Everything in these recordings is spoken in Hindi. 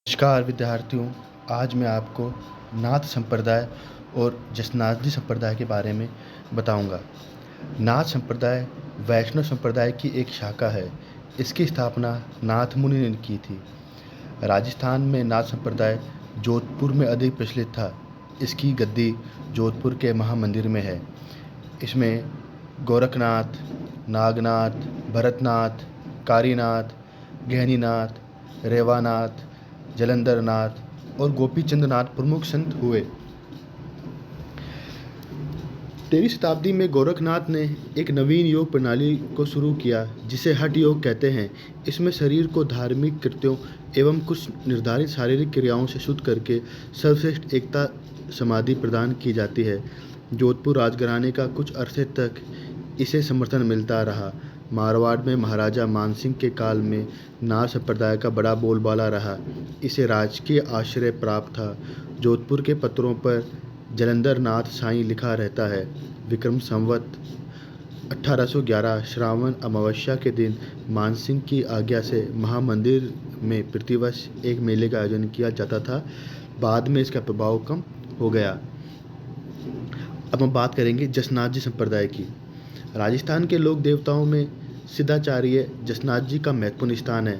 नमस्कार विद्यार्थियों, आज मैं आपको नाथ संप्रदाय और जसनाजी संप्रदाय के बारे में बताऊंगा। नाथ संप्रदाय वैष्णव संप्रदाय की एक शाखा है। इसकी स्थापना नाथ मुनि ने की थी। राजस्थान में नाथ संप्रदाय जोधपुर में अधिक प्रचलित था। इसकी गद्दी जोधपुर के महामंदिर में है। इसमें गोरखनाथ, नागनाथ, भरतनाथ, कारीनाथ, गहनीनाथ, रेवानाथ, जलंधर नाथ और गोपीचंद नाथ प्रमुख संत हुए। 13वीं शताब्दी में गोरखनाथ ने एक नवीन योग प्रणाली को शुरू किया जिसे हठ योग कहते हैं। इसमें शरीर को धार्मिक कृत्यों एवं कुछ निर्धारित शारीरिक क्रियाओं से शुद्ध करके सर्वश्रेष्ठ एकता समाधि प्रदान की जाती है। जोधपुर राजघराने का कुछ अरसे तक इसे समर्थन मिलता रहा। मारवाड़ में महाराजा मानसिंह के काल में नाथ संप्रदाय का बड़ा बोलबाला रहा। इसे राजकीय आश्रय प्राप्त था। जोधपुर के पत्रों पर जलंधर नाथ साईं लिखा रहता है। विक्रम संवत 1811 श्रावण अमावस्या के दिन मानसिंह की आज्ञा से महामंदिर में प्रतिवर्ष एक मेले का आयोजन किया जाता था। बाद में इसका प्रभाव कम हो गया। अब हम बात करेंगे जसनाथ जी संप्रदाय की। राजस्थान के लोक देवताओं में सिद्धाचार्य जसनाथ जी का महत्वपूर्ण स्थान है।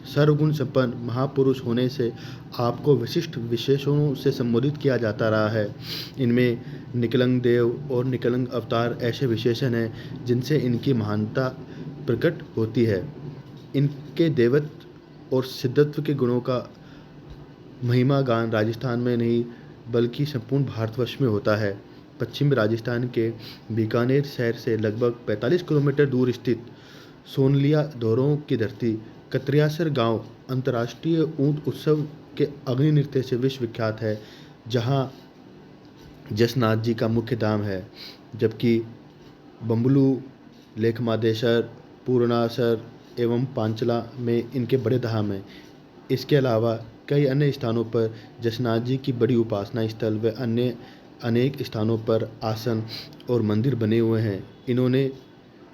सर्वगुण संपन्न महापुरुष होने से आपको विशिष्ट विशेषणों से संबोधित किया जाता रहा है। इनमें निकलंग देव और निकलंग अवतार ऐसे विशेषण हैं जिनसे इनकी महानता प्रकट होती है। इनके देवत्व और सिद्धत्व के गुणों का महिमा गान राजस्थान में नहीं बल्कि संपूर्ण भारतवर्ष में होता है। पश्चिम राजस्थान के बीकानेर शहर से लगभग 45 किलोमीटर दूर स्थित सोनलिया धोरों की धरती कत्रियासर गांव अंतर्राष्ट्रीय ऊंट उत्सव के अग्नि नृत्य से विश्व विख्यात है, जहां जसनाथ जी का मुख्य धाम है, जबकि बम्बलू, लेखमादेश्वर, पूर्णासर एवं पांचला में इनके बड़े धाम हैं। इसके अलावा कई अन्य स्थानों पर जसनाथ जी की बड़ी उपासना स्थल व अन्य अनेक स्थानों पर आसन और मंदिर बने हुए हैं। इन्होंने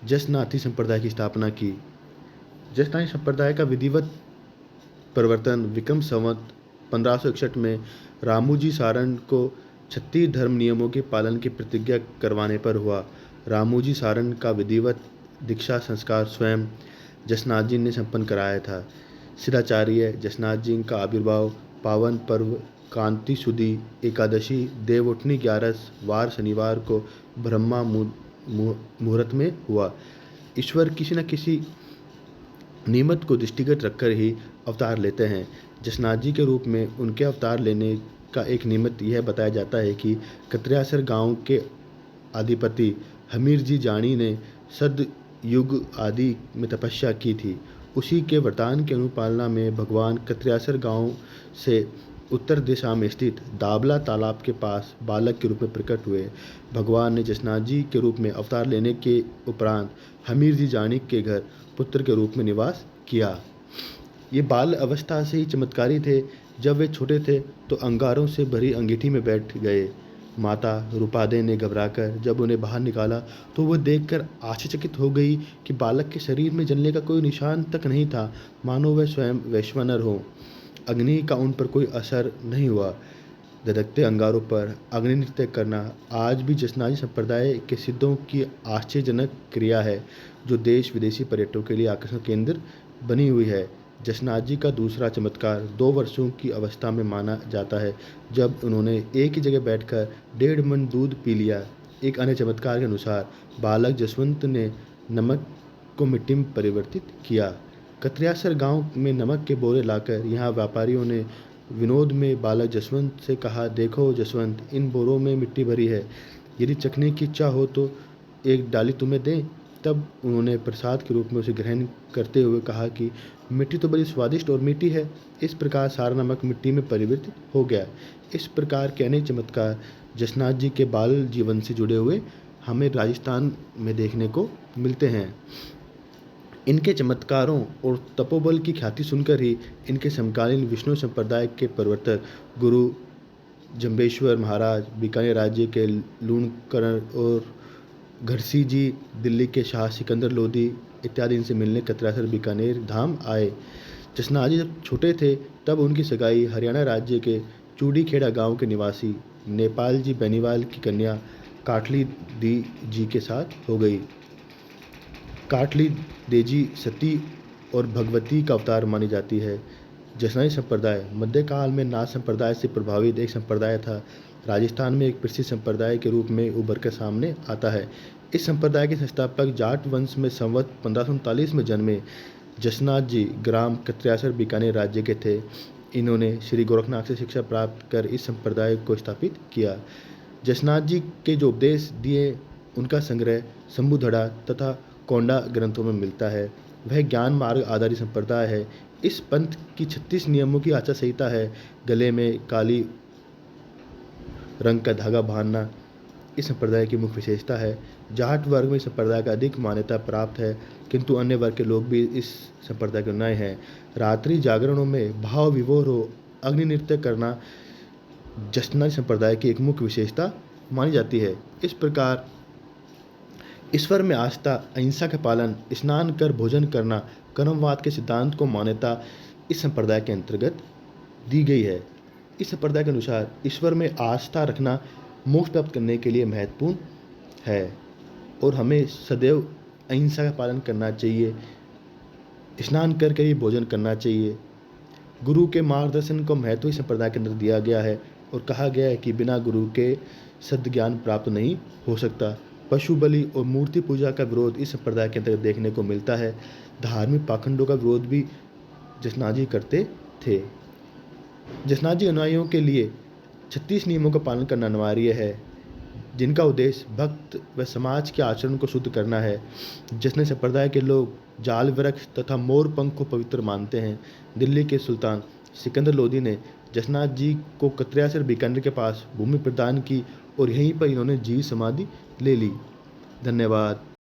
जसनाथी संप्रदाय की स्थापना की। जसनाथी संप्रदाय का विधिवत प्रवर्तन विक्रम संवत 1561 में रामूजी सारण को 36 धर्म नियमों के पालन की प्रतिज्ञा करवाने पर हुआ। रामूजी सारण का विधिवत दीक्षा संस्कार स्वयं जसनाथ जी ने संपन्न कराया था। सिद्धाचार्य जसनाथ जी का आविर्भाव पावन पर्व कांति सुदी एकादशी देवउठनी 11 वार शनिवार को ब्रह्मा मुहूर्त में हुआ। ईश्वर किसी न किसी निमित्त को दृष्टिगत रखकर ही अवतार लेते हैं। जसनाथ जी के रूप में उनके अवतार लेने का एक निमित्त यह बताया जाता है कि कत्रियासर गांव के अधिपति हमीर जी जानी ने सद युग आदि में तपस्या की थी। उसी के वरदान के अनुपालना में भगवान कत्रियासर गांव से उत्तर दिशा में स्थित दाबला तालाब के पास बालक के रूप में प्रकट हुए। भगवान ने जसनाथ जी के रूप में अवतार लेने के उपरांत हमीर जी जानी के घर पुत्र के रूप में निवास किया। ये बाल अवस्था से ही चमत्कारी थे। जब वे छोटे थे तो अंगारों से भरी अंगीठी में बैठ गए। माता रूपादे ने घबराकर जब उन्हें बाहर निकाला तो वह देखकर आश्चर्यचकित हो गई कि बालक के शरीर में जलने का कोई निशान तक नहीं था, मानो वह स्वयं वैश्वानर हो। अग्नि का उन पर कोई असर नहीं हुआ। धधकते अंगारों पर अग्नि नृत्य करना आज भी जसनाथी संप्रदाय के सिद्धों की आश्चर्यजनक क्रिया है, जो देश विदेशी पर्यटकों के लिए आकर्षण केंद्र बनी हुई है। जसनाथ जी का दूसरा चमत्कार 2 वर्षों की अवस्था में माना जाता है, जब उन्होंने एक ही जगह बैठकर 1.5 मन दूध पी लिया। एक अन्य चमत्कार के अनुसार बालक जसवंत ने नमक को मिट्टी में परिवर्तित किया। कत्रियासर गांव में नमक के बोरे लाकर यहाँ व्यापारियों ने विनोद में बालक जसवंत से कहा, देखो जसवंत, इन बोरों में मिट्टी भरी है, यदि चखने की इच्छा हो तो एक डाली तुम्हें दें। तब उन्होंने प्रसाद के रूप में उसे ग्रहण करते हुए कहा कि मिट्टी तो बड़ी स्वादिष्ट और मीठी है। इस प्रकार सारा नमक मिट्टी में परिवर्तित हो गया। इस प्रकार के अनेक चमत्कार जसनाथ जी के बाल जीवन से जुड़े हुए हमें राजस्थान में देखने को मिलते हैं। इनके चमत्कारों और तपोबल की ख्याति सुनकर ही इनके समकालीन विष्णु संप्रदाय के प्रवर्तक गुरु जम्बेश्वर महाराज, बीकानेर राज्य के लूणकरण और घरसी जी, दिल्ली के शाह सिकंदर लोधी इत्यादि इनसे मिलने कत्रियासर बीकानेर धाम आए। जसनाथ जी जब छोटे थे तब उनकी सगाई हरियाणा राज्य के चूड़ीखेड़ा गांव के निवासी नेपाल जी बेनीवाल की कन्या काठली दी जी के साथ हो गई। काठली देजी सती और भगवती का अवतार मानी जाती है। जसनानी संप्रदाय मध्यकाल में नाथ संप्रदाय से प्रभावित एक संप्रदाय था। राजस्थान में एक प्रसिद्ध संप्रदाय के रूप में उभर कर सामने आता है। इस संप्रदाय के संस्थापक जाट वंश में संवत 1539 में जन्मे जसनाथ जी ग्राम कत्र्यासर बीकानेर राज्य के थे। इन्होंने श्री गोरखनाथ से शिक्षा प्राप्त कर इस संप्रदाय को स्थापित किया। जसनाथ जी के जो उपदेश दिए उनका संग्रह शंभुधड़ा तथा कोंडा ग्रंथों में मिलता है। वह ज्ञान मार्ग आधारित संप्रदाय है। इस पंथ की 36 नियमों की आचार संहिता है। गले में काली रंग का धागा बांधना इस संप्रदाय की मुख्य विशेषता है। जाट वर्ग में इस संप्रदाय का अधिक मान्यता प्राप्त है, किंतु अन्य वर्ग के लोग भी इस संप्रदाय के अनुयायी हैं। रात्रि जागरणों में भाव विभोर हो अग्नि नृत्य करना जसनानी संप्रदाय की एक मुख्य विशेषता मानी जाती है। इस प्रकार ईश्वर में आस्था, अहिंसा का पालन, स्नान कर भोजन करना, कर्मवाद के सिद्धांत को मान्यता इस संप्रदाय के अंतर्गत दी गई है। इस संप्रदाय के अनुसार ईश्वर में आस्था रखना मोक्ष प्राप्त करने के लिए महत्वपूर्ण है और हमें सदैव अहिंसा का पालन करना चाहिए। स्नान करके ही भोजन करना चाहिए। गुरु के मार्गदर्शन को महत्व इस संप्रदाय के अंदर दिया गया है और कहा गया है कि बिना गुरु के सद्ज्ञान प्राप्त नहीं हो सकता। पशु बलि और मूर्ति पूजा का विरोध इस संप्रदाय के अंतर्गत देखने को मिलता है। धार्मिक पाखंडों का विरोध भी जसनाथ जी करते थे। जसनाथ जी अनुयायियों के लिए 36 नियमों का पालन करना अनिवार्य है, जिनका उद्देश्य भक्त व समाज के आचरण को शुद्ध करना है। जसनानी संप्रदाय के लोग जाल वृक्ष तथा मोर पंख को पवित्र मानते हैं। दिल्ली के सुल्तान सिकंदर लोदी ने जसनाथ जी को कत्र्यासर बीकानेर के पास भूमि प्रदान की और यहीं पर इन्होंने जीव समाधि ले ली। धन्यवाद।